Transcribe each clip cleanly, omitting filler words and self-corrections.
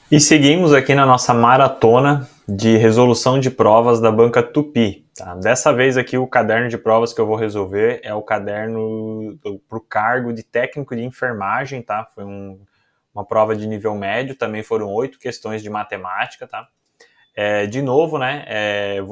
E seguimos aqui na nossa maratona de resolução de provas da banca Tupi. Tá? Dessa vez aqui o caderno de provas que eu vou resolver é o caderno para o cargo de técnico de enfermagem. Tá? Foi uma prova de nível médio, também foram 8 questões de matemática. Tá? De novo, né,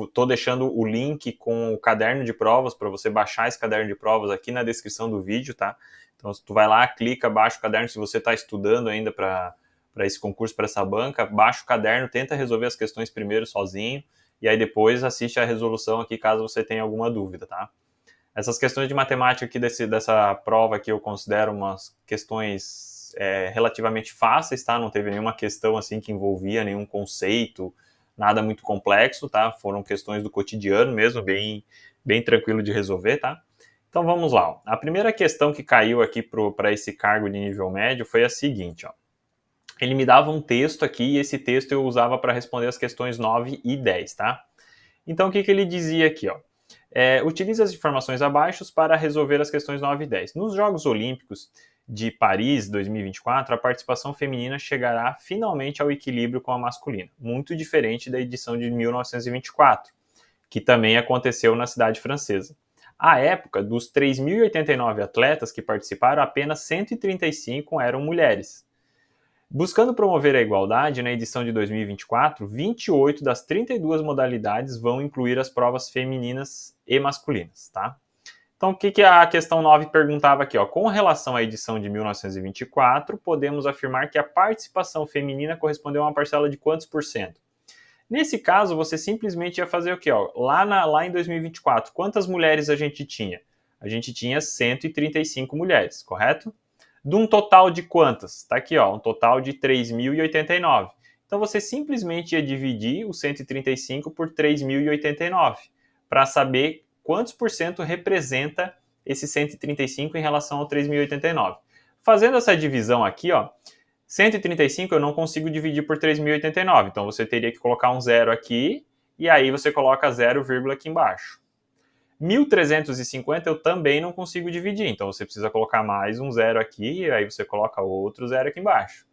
estou deixando o link com o caderno de provas para você baixar esse caderno de provas aqui na descrição do vídeo. Tá? Então tu vai lá, clica, baixa o caderno se você está estudando ainda para esse concurso, para essa banca, baixa o caderno, tenta resolver as questões primeiro sozinho, e aí depois assiste a resolução aqui caso você tenha alguma dúvida, tá? Essas questões de matemática aqui dessa prova aqui eu considero umas questões relativamente fáceis, tá? Não teve nenhuma questão assim que envolvia nenhum conceito, nada muito complexo, tá? Foram questões do cotidiano mesmo, bem tranquilo de resolver, tá? Então vamos lá. Ó. A primeira questão que caiu aqui para esse cargo de nível médio foi a seguinte, ó. Ele me dava um texto aqui e esse texto eu usava para responder as questões 9 e 10, tá? Então, o que ele dizia aqui, ó? Utilize as informações abaixo para resolver as questões 9 e 10. Nos Jogos Olímpicos de Paris 2024, a participação feminina chegará finalmente ao equilíbrio com a masculina, muito diferente da edição de 1924, que também aconteceu na cidade francesa. À época, dos 3.089 atletas que participaram, apenas 135 eram mulheres. Buscando promover a igualdade, na edição de 2024, 28 das 32 modalidades vão incluir as provas femininas e masculinas, tá? Então, o que a questão 9 perguntava aqui? Ó? Com relação à edição de 1924, podemos afirmar que a participação feminina correspondeu a uma parcela de quantos por cento? Nesse caso, você simplesmente ia fazer o quê? Ó? Lá em 2024, quantas mulheres a gente tinha? A gente tinha 135 mulheres, correto? De um total de quantas? Está aqui, ó, um total de 3.089. Então você simplesmente ia dividir o 135 por 3.089 para saber quantos por cento representa esse 135 em relação ao 3.089. Fazendo essa divisão aqui, ó, 135 eu não consigo dividir por 3.089, então você teria que colocar um zero aqui e aí você coloca 0, aqui embaixo. 1.350 eu também não consigo dividir, então você precisa colocar mais um zero aqui, e aí você coloca outro zero aqui embaixo.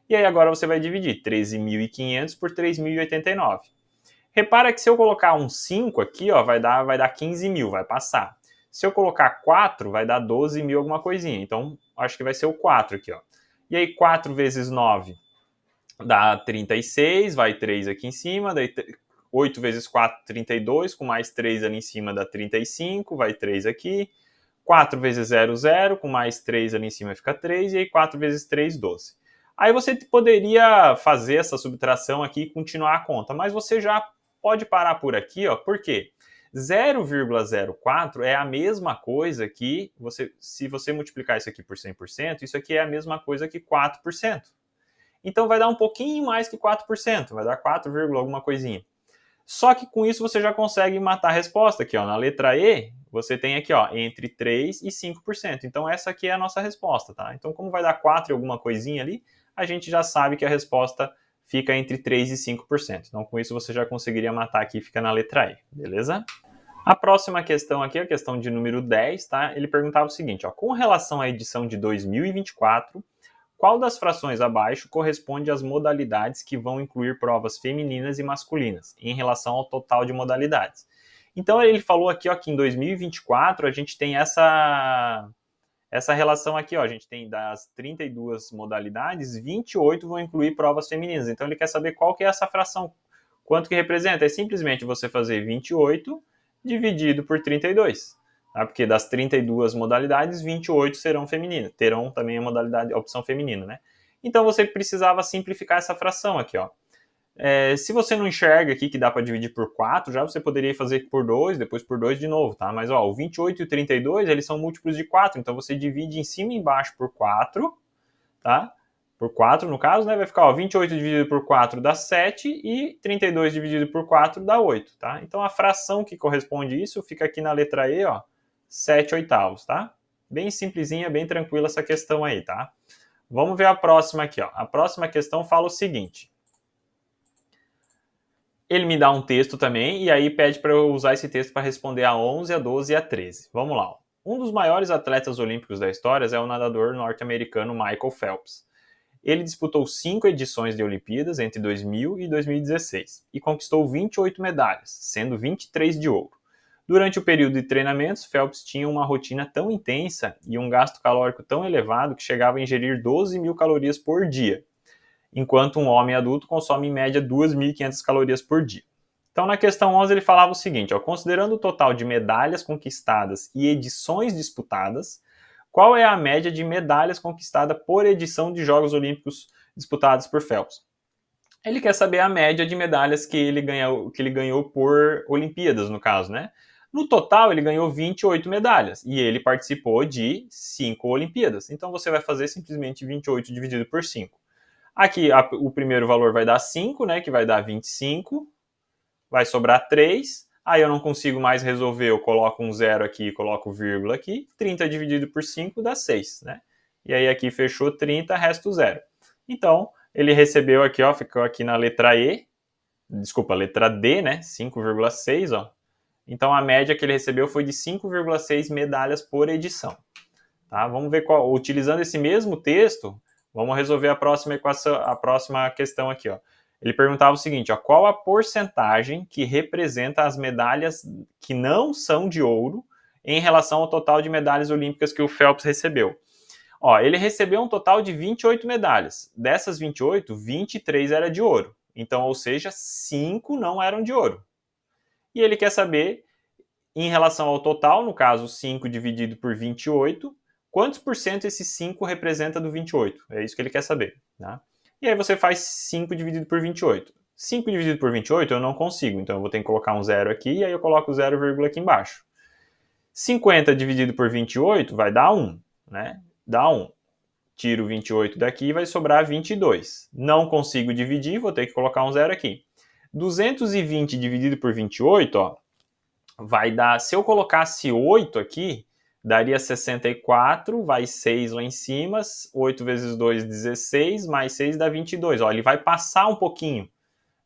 E aí agora você vai dividir 13.500 por 3.089. Repara que se eu colocar um 5 aqui, ó, vai dar 15 mil, vai passar. Se eu colocar 4, vai dar 12 mil alguma coisinha, então acho que vai ser o 4 aqui. Ó. E aí 4 vezes 9 dá 36, vai 3 aqui em cima, daí 8 vezes 4, 32, com mais 3 ali em cima dá 35, vai 3 aqui. 4 vezes 0, 0, com mais 3 ali em cima fica 3, e aí 4 vezes 3, 12. Aí você poderia fazer essa subtração aqui e continuar a conta, mas você já pode parar por aqui, ó, por quê? 0,04 é a mesma coisa que, se você multiplicar isso aqui por 100%, isso aqui é a mesma coisa que 4%. Então vai dar um pouquinho mais que 4%, vai dar 4, alguma coisinha. Só que com isso você já consegue matar a resposta aqui, ó. Na letra E, você tem aqui, ó, entre 3 e 5%. Então essa aqui é a nossa resposta, tá? Então como vai dar 4 e alguma coisinha ali, a gente já sabe que a resposta fica entre 3 e 5%. Então com isso você já conseguiria matar aqui, fica na letra E, beleza? A próxima questão aqui, a questão de número 10, tá? Ele perguntava o seguinte, ó, com relação à edição de 2024, qual das frações abaixo corresponde às modalidades que vão incluir provas femininas e masculinas, em relação ao total de modalidades? Então ele falou aqui, ó, que em 2024 a gente tem essa relação aqui, ó, a gente tem das 32 modalidades, 28 vão incluir provas femininas. Então ele quer saber qual que é essa fração, quanto que representa. É simplesmente você fazer 28 dividido por 32. Tá? Porque das 32 modalidades, 28 serão femininas, terão também a opção feminina, né? Então você precisava simplificar essa fração aqui, ó. Se você não enxerga aqui que dá para dividir por 4, já você poderia fazer por 2, depois por 2 de novo, tá? Mas ó, o 28 e o 32, eles são múltiplos de 4, então você divide em cima e embaixo por 4, tá? Por 4 no caso, né? Vai ficar, ó, 28 dividido por 4 dá 7 e 32 dividido por 4 dá 8, tá? Então a fração que corresponde a isso fica aqui na letra E, ó, 7 oitavos, tá? Bem simplesinha, bem tranquila essa questão aí, tá? Vamos ver a próxima aqui, ó. A próxima questão fala o seguinte. Ele me dá um texto também e aí pede para eu usar esse texto para responder a 11, a 12 e a 13. Vamos lá. Ó. Um dos maiores atletas olímpicos da história é o nadador norte-americano Michael Phelps. Ele disputou 5 edições de Olimpíadas entre 2000 e 2016 e conquistou 28 medalhas, sendo 23 de ouro. Durante o período de treinamentos, Phelps tinha uma rotina tão intensa e um gasto calórico tão elevado que chegava a ingerir 12.000 calorias por dia, enquanto um homem adulto consome em média 2.500 calorias por dia. Então, na questão 11, ele falava o seguinte, considerando o total de medalhas conquistadas e edições disputadas, qual é a média de medalhas conquistadas por edição de Jogos Olímpicos disputados por Phelps? Ele quer saber a média de medalhas que ele ganhou por Olimpíadas, no caso, né? No total, ele ganhou 28 medalhas e ele participou de 5 Olimpíadas. Então, você vai fazer simplesmente 28 dividido por 5. Aqui, o primeiro valor vai dar 5, né? Que vai dar 25. Vai sobrar 3. Aí eu não consigo mais resolver, eu coloco um zero aqui, coloco vírgula aqui. 30 dividido por 5 dá 6, né? E aí aqui fechou 30, resto zero. Então, ele recebeu aqui, ficou aqui na letra letra D, né? 5,6, Então, a média que ele recebeu foi de 5,6 medalhas por edição. Tá? Vamos ver utilizando esse mesmo texto, vamos resolver a próxima questão aqui, Ele perguntava o seguinte, qual a porcentagem que representa as medalhas que não são de ouro em relação ao total de medalhas olímpicas que o Phelps recebeu? Ele recebeu um total de 28 medalhas. Dessas 28, 23 era de ouro. Então, ou seja, 5 não eram de ouro. E ele quer saber, em relação ao total, no caso 5 dividido por 28, quantos por cento esse 5 representa do 28? É isso que ele quer saber, tá? E aí você faz 5 dividido por 28. 5 dividido por 28 eu não consigo, então eu vou ter que colocar um zero aqui e aí eu coloco o 0, aqui embaixo. 50 dividido por 28 vai dar 1, né? Dá 1. Tiro 28 daqui e vai sobrar 22. Não consigo dividir, vou ter que colocar um zero aqui. 220 dividido por 28, vai dar... Se eu colocasse 8 aqui, daria 64, vai 6 lá em cima, 8 vezes 2, 16, mais 6 dá 22. Ele vai passar um pouquinho,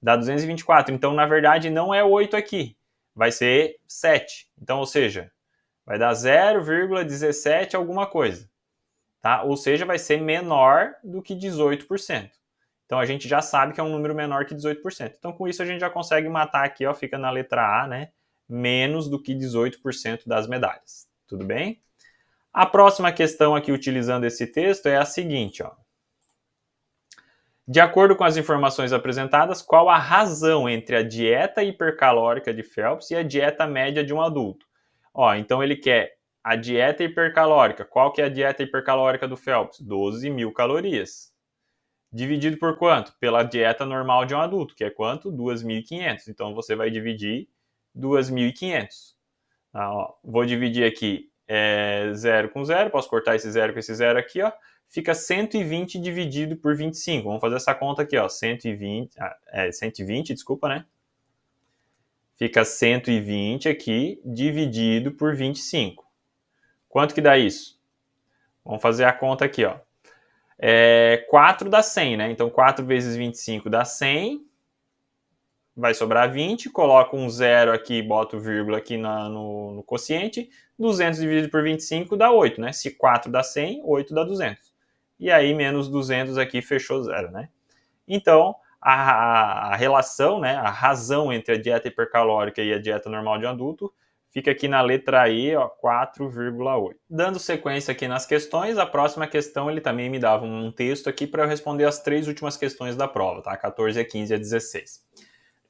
dá 224. Então, na verdade, não é 8 aqui, vai ser 7. Então, ou seja, vai dar 0,17 alguma coisa. Tá? Ou seja, vai ser menor do que 18%. Então, a gente já sabe que é um número menor que 18%. Então, com isso, a gente já consegue matar aqui, fica na letra A, né? Menos do que 18% das medalhas. Tudo bem? A próxima questão aqui, utilizando esse texto, é a seguinte, De acordo com as informações apresentadas, qual a razão entre a dieta hipercalórica de Phelps e a dieta média de um adulto? Então ele quer a dieta hipercalórica. Qual que é a dieta hipercalórica do Phelps? 12.000 calorias. Dividido por quanto? Pela dieta normal de um adulto, que é quanto? 2.500. Então você vai dividir 2.500. Vou dividir aqui 0 com 0, posso cortar esse 0 com esse 0 aqui, fica 120 dividido por 25. Vamos fazer essa conta aqui, 120, desculpa, né? Fica 120 aqui dividido por 25. Quanto que dá isso? Vamos fazer a conta aqui, 4 dá 100, né? Então 4 vezes 25 dá 100. Vai sobrar 20, coloco um 0 aqui, boto vírgula aqui no quociente, 200 dividido por 25 dá 8, né? Se 4 dá 100, 8 dá 200. E aí, menos 200 aqui, fechou 0, né? Então, a relação, né, a razão entre a dieta hipercalórica e a dieta normal de um adulto fica aqui na letra E, 4,8. Dando sequência aqui nas questões, a próxima questão ele também me dava um texto aqui para eu responder as 3 últimas questões da prova, tá? 14, a 15 e a 16.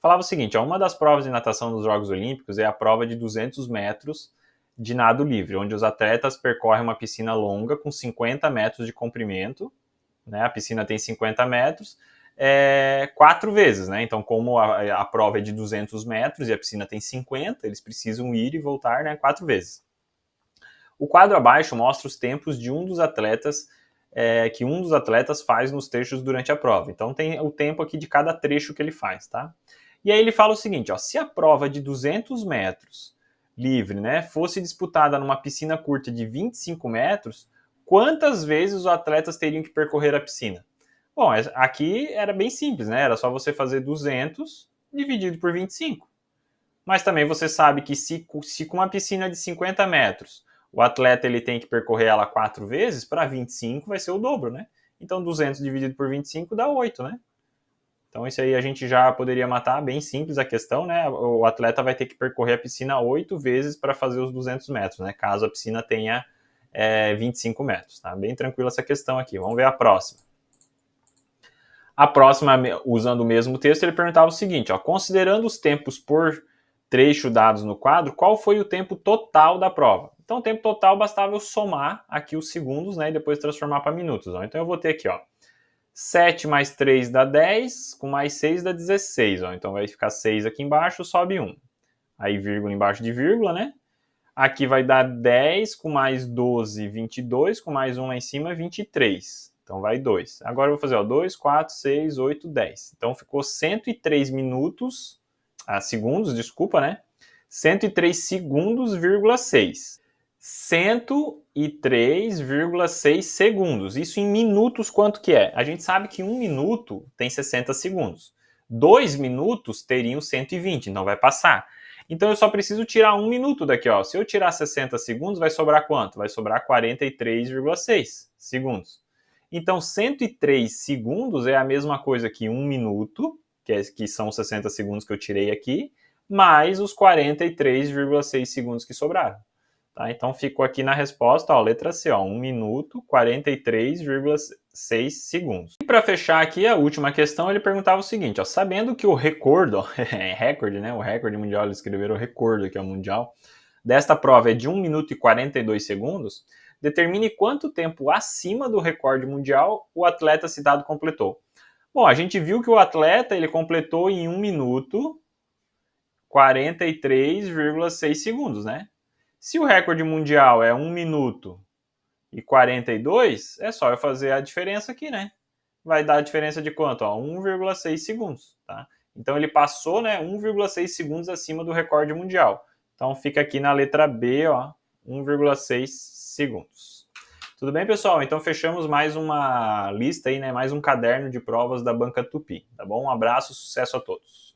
Falava o seguinte, uma das provas de natação dos Jogos Olímpicos é a prova de 200 metros de nado livre, onde os atletas percorrem uma piscina longa com 50 metros de comprimento, né? A piscina tem 50 metros, 4 vezes, né? Então, como a prova é de 200 metros e a piscina tem 50, eles precisam ir e voltar, né, 4 vezes. O quadro abaixo mostra os tempos de um dos atletas faz nos trechos durante a prova. Então, tem o tempo aqui de cada trecho que ele faz, tá? E aí ele fala o seguinte, se a prova de 200 metros livre, né, fosse disputada numa piscina curta de 25 metros, quantas vezes os atletas teriam que percorrer a piscina? Bom, aqui era bem simples, né? Era só você fazer 200 dividido por 25. Mas também você sabe que se com uma piscina de 50 metros, o atleta ele tem que percorrer ela 4 vezes, para 25 vai ser o dobro, né? Então 200 dividido por 25 dá 8, né? Então isso aí a gente já poderia matar, bem simples a questão, né? O atleta vai ter que percorrer a piscina 8 vezes para fazer os 200 metros, né? Caso a piscina tenha 25 metros, tá? Bem tranquila essa questão aqui. Vamos ver a próxima. A próxima, usando o mesmo texto, ele perguntava o seguinte, ó, considerando os tempos por trecho dados no quadro, qual foi o tempo total da prova? Então o tempo total bastava eu somar aqui os segundos, né? E depois transformar para minutos, ó. Então eu vou ter aqui, ó, 7 mais 3 dá 10, com mais 6 dá 16. Ó. Então vai ficar 6 aqui embaixo, sobe 1. Aí vírgula embaixo de vírgula, né? Aqui vai dar 10, com mais 12, 22, com mais 1 lá em cima, 23. Então vai 2. Agora eu vou fazer ó, 2, 4, 6, 8, 10. Então ficou 103 minutos, segundos, desculpa, né? 103 segundos, 6. 103,6 segundos. Isso em minutos quanto que é? A gente sabe que 1 minuto tem 60 segundos. 2 minutos teriam 120, então vai passar. Então eu só preciso tirar 1 minuto daqui, ó. Se eu tirar 60 segundos, vai sobrar quanto? Vai sobrar 43,6 segundos. Então 103 segundos é a mesma coisa que 1 minuto, que são 60 segundos que eu tirei aqui, mais os 43,6 segundos que sobraram. Tá? Então ficou aqui na resposta, ó, letra C, ó, 1 minuto 43,6 segundos. E para fechar aqui a última questão, ele perguntava o seguinte, ó, sabendo que o recorde, ó, recorde, né, o recorde mundial, eles escreveram o recorde, que é o mundial, desta prova é de 1 minuto e 42 segundos, determine quanto tempo acima do recorde mundial o atleta citado completou. Bom, a gente viu que o atleta ele completou em 1 minuto 43,6 segundos, né? Se o recorde mundial é 1 minuto e 42, é só eu fazer a diferença aqui, né? Vai dar a diferença de quanto? 1,6 segundos, tá? Então ele passou, né, 1,6 segundos acima do recorde mundial. Então fica aqui na letra B, ó, 1,6 segundos. Tudo bem, pessoal? Então fechamos mais uma lista aí, né, mais um caderno de provas da Banca Tupi, tá bom? Um abraço, sucesso a todos.